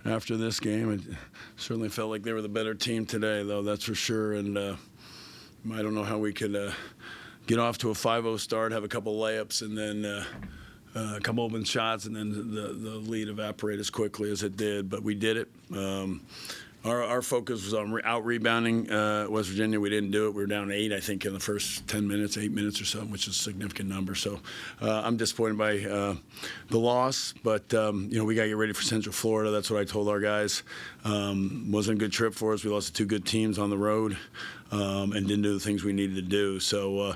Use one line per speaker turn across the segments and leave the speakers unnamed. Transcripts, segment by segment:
after this game. It certainly felt like they were the better team today, though, that's for sure. And I don't know how we could get off to a 5-0 start, have a couple layups, and then a couple open shots, and then the lead evaporate as quickly as it did. But we did it. Our focus was on out-rebounding West Virginia. We didn't do it. We were down 8, I think, in the first 10 minutes, 8 minutes or something, which is a significant number. So I'm disappointed by the loss. But, we got to get ready for Central Florida. That's what I told our guys. Wasn't a good trip for us. We lost to 2 good teams on the road and didn't do the things we needed to do. So,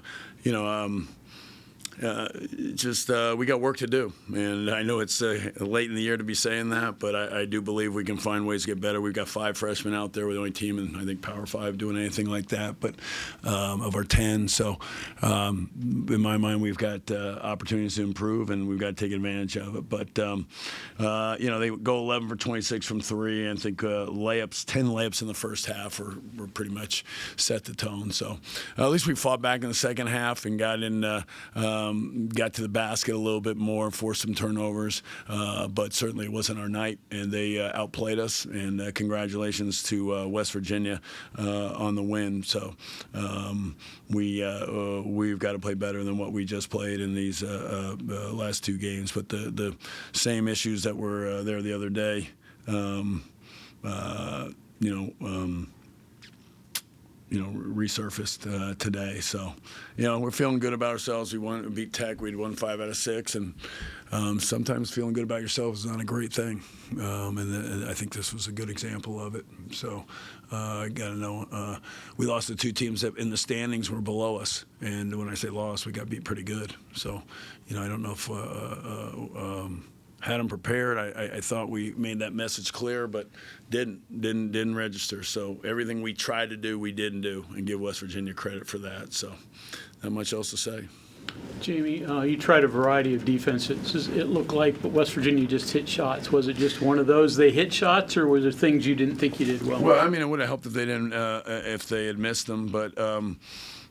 we got work to do, and I know it's late in the year to be saying that, but I do believe we can find ways to get better. We've got 5 freshmen out there. We're the only team in, I think, Power 5 doing anything like that, but of our 10. So in my mind, we've got opportunities to improve, and we've got to take advantage of it. But, they go 11 for 26 from 3, and I think 10 layups in the first half were pretty much set the tone. So at least we fought back in the second half and got to the basket a little bit more, forced some turnovers, but certainly it wasn't our night, and they outplayed us. And congratulations to West Virginia on the win. So we've got to play better than what we just played in these last 2 games. But the same issues that were there the other day, resurfaced today. So, we're feeling good about ourselves. We beat Tech. We'd won 5 out of 6, and sometimes feeling good about yourself is not a great thing. And I think this was a good example of it. So, I got to know we lost to 2 teams that in the standings were below us, and when I say lost, we got beat pretty good. So, I don't know if had them prepared. I thought we made that message clear, but didn't register. So everything we tried to do, we didn't do, and give West Virginia credit for that. So not much else to say.
Jamie, you tried a variety of defenses, it looked like, but West Virginia just hit shots. Was it just one of those? They hit shots, or were there things you didn't think you did well?
Well, I mean, it would have helped if they didn't, if they had missed them, but.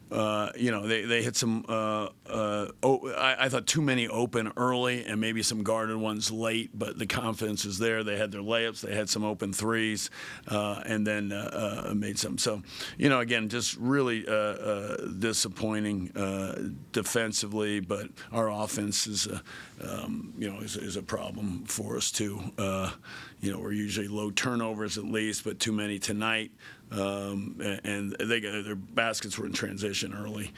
They hit some. I thought too many open early, and maybe some guarded ones late. But the confidence is there. They had their layups. They had some open threes, and then made some. So, again, just really disappointing defensively. But our offense is a problem for us too. We're usually low turnovers at least, but too many tonight. And their baskets were in transition early,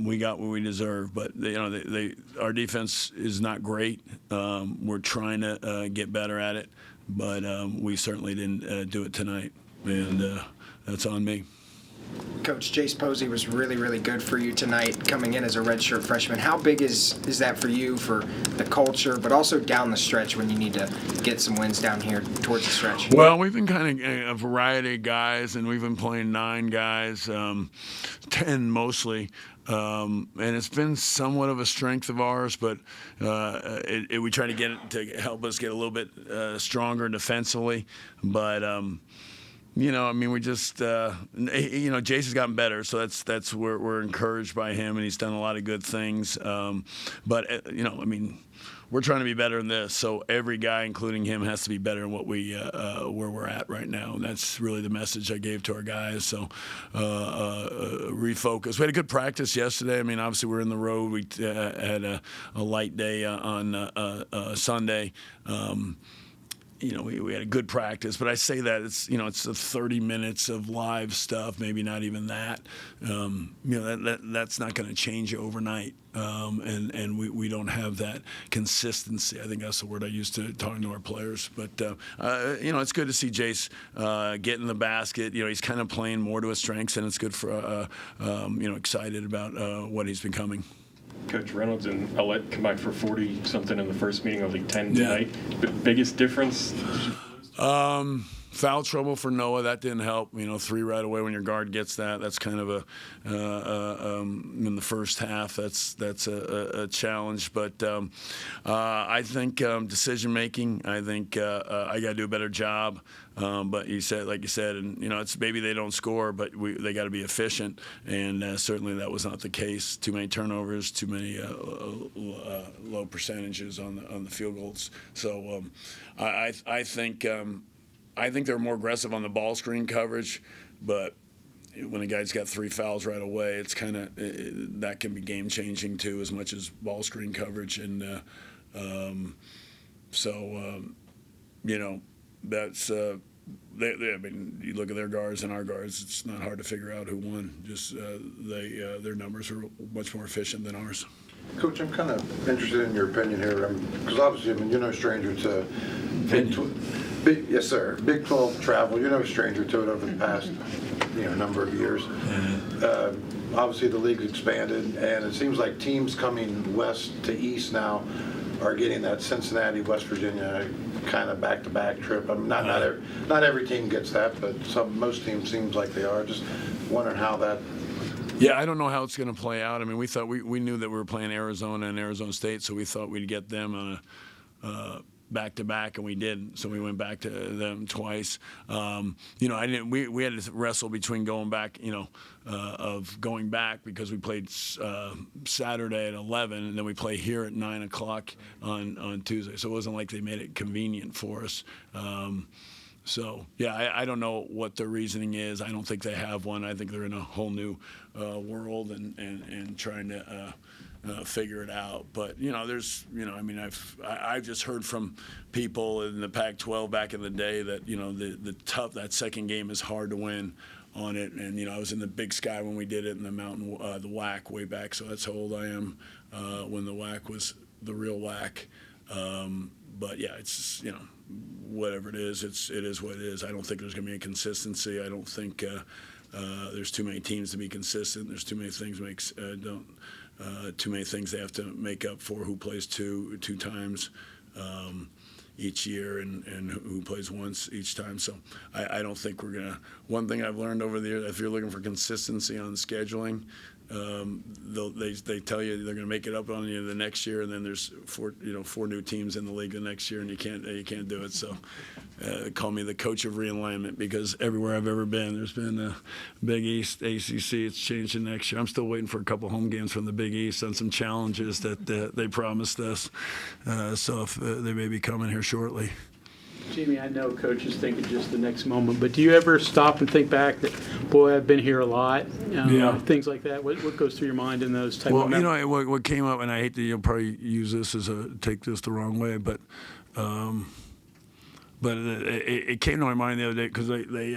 we got what we deserve, but our defense is not great. We're trying to get better at it, but we certainly didn't do it tonight, and that's on me.
Coach, Jace Posey was really, really good for you tonight, coming in as a redshirt freshman. How big is that for you, for the culture, but also down the stretch when you need to get some wins down here towards the stretch?
Well, we've been kind of a variety of guys, and we've been playing 9 guys, 10 mostly. And it's been somewhat of a strength of ours, but we try to get it to help us get a little bit stronger defensively. But we just, Jace has gotten better, so that's where we're encouraged by him, and he's done a lot of good things. But we're trying to be better than this, so every guy, including him, has to be better than what where we're at right now. And that's really the message I gave to our guys. So refocus. We had a good practice yesterday. I mean, obviously we're in the road. We had a light day on Sunday. We had a good practice, but I say that it's the 30 minutes of live stuff, maybe not even that. That's not going to change overnight, and we don't have that consistency. I think that's the word I used to talking to our players. But it's good to see Jace get in the basket. He's kind of playing more to his strengths, and it's good for excited about what he's becoming.
Coach Reynolds and Ellett combined for 40-something in the first meeting, only 10 tonight. The biggest difference?
Foul trouble for Noah, that didn't help. 3 right away when your guard gets that. That's kind of in the first half. That's a challenge. But I think decision making. I think I got to do a better job. But like you said, and it's maybe they don't score, but they got to be efficient, and certainly that was not the case. Too many turnovers, too many low percentages on the field goals. So I think they're more aggressive on the ball screen coverage, but when a guy's got 3 fouls right away, it's kind of that can be game changing too, as much as ball screen coverage. And that's. I mean, you look at their guards and our guards. It's not hard to figure out who won. Just their numbers are much more efficient than ours.
Coach, I'm kind of interested in your opinion here, because obviously, I mean, you're no stranger to yes, sir. Big 12 travel. You're no stranger to it over the past, number of years. Obviously, the league's expanded, and it seems like teams coming west to east now are getting that Cincinnati, West Virginia kind of back-to-back trip. I mean, not every team gets that, but most teams seems like they are. Just wondering how that.
Yeah, I don't know how it's going to play out. I mean, we thought we knew that we were playing Arizona and Arizona State, so we thought we'd get them on a back-to-back, and we didn't. So we went back to them twice. I didn't. We had to wrestle between going back, of going back because we played Saturday at 11, and then we play here at 9 o'clock on Tuesday. So it wasn't like they made it convenient for us. So, yeah, I don't know what their reasoning is. I don't think they have one. I think they're in a whole new world and trying to figure it out. But, I've just heard from people in the Pac-12 back in the day that, that second game is hard to win on it. And, I was in the Big Sky when we did it in the mountain, the WAC way back. So that's how old I am when the WAC was the real WAC. But, yeah, it's, whatever it is what it is. I don't think there's going to be a consistency. I don't think there's too many teams to be consistent. There's too many things too many things they have to make up for who plays two times each year and who plays once each time. So I don't think we're going to – one thing I've learned over the years, if you're looking for consistency on scheduling, they tell you they're going to make it up on you the next year, and then there's four new teams in the league the next year, and you can't do it. So call me the coach of realignment, because everywhere I've ever been, there's been a Big East, ACC. It's changing next year. I'm still waiting for a couple home games from the Big East and some challenges that they promised us. So if they may be coming here shortly.
Jamie, I know coaches think of just the next moment, but do you ever stop and think back that, boy, I've been here a lot?
Yeah.
Things like that. What goes through your mind in those type of
moments? What came up, and I hate that you'll probably use this as take this the wrong way, but it came to my mind the other day because they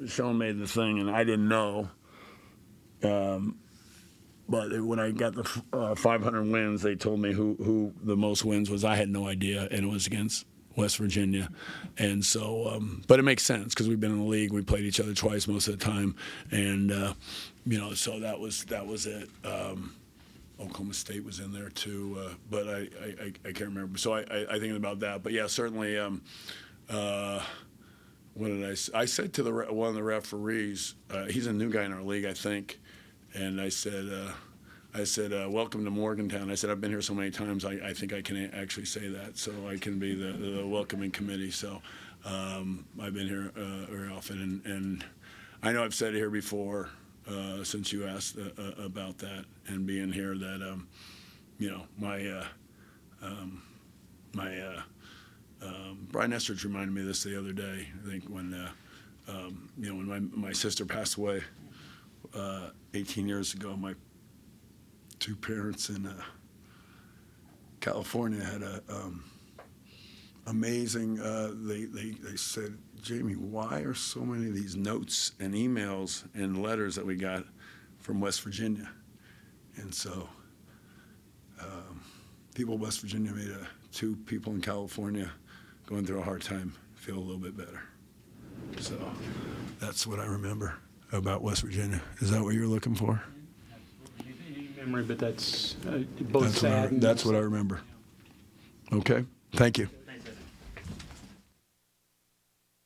Sean made the thing, and I didn't know. But when I got the 500 wins, they told me who the most wins was. I had no idea, and it was against West Virginia. And so, but it makes sense because we've been in the league. We played each other twice most of the time. And, so that was it. Oklahoma State was in there too, but I can't remember. So I think about that. But yeah, certainly, what did I say? I said to one of the referees, he's a new guy in our league, I think, and I said, welcome to Morgantown. I said, I've been here so many times, I think I can actually say that, so I can be the welcoming committee. So I've been here very often, and I know I've said it here before since you asked about that and being here that, Brian Estridge reminded me of this the other day. I think when my sister passed away 18 years ago, my two parents in California had a amazing. They said, Jamie, why are so many of these notes and emails and letters that we got from West Virginia? And so people in West Virginia made two people in California going through a hard time feel a little bit better. So that's what I remember about West Virginia. Is that what you're looking for?
Memory, but that's both sad.
That's what I remember. Okay, thank you.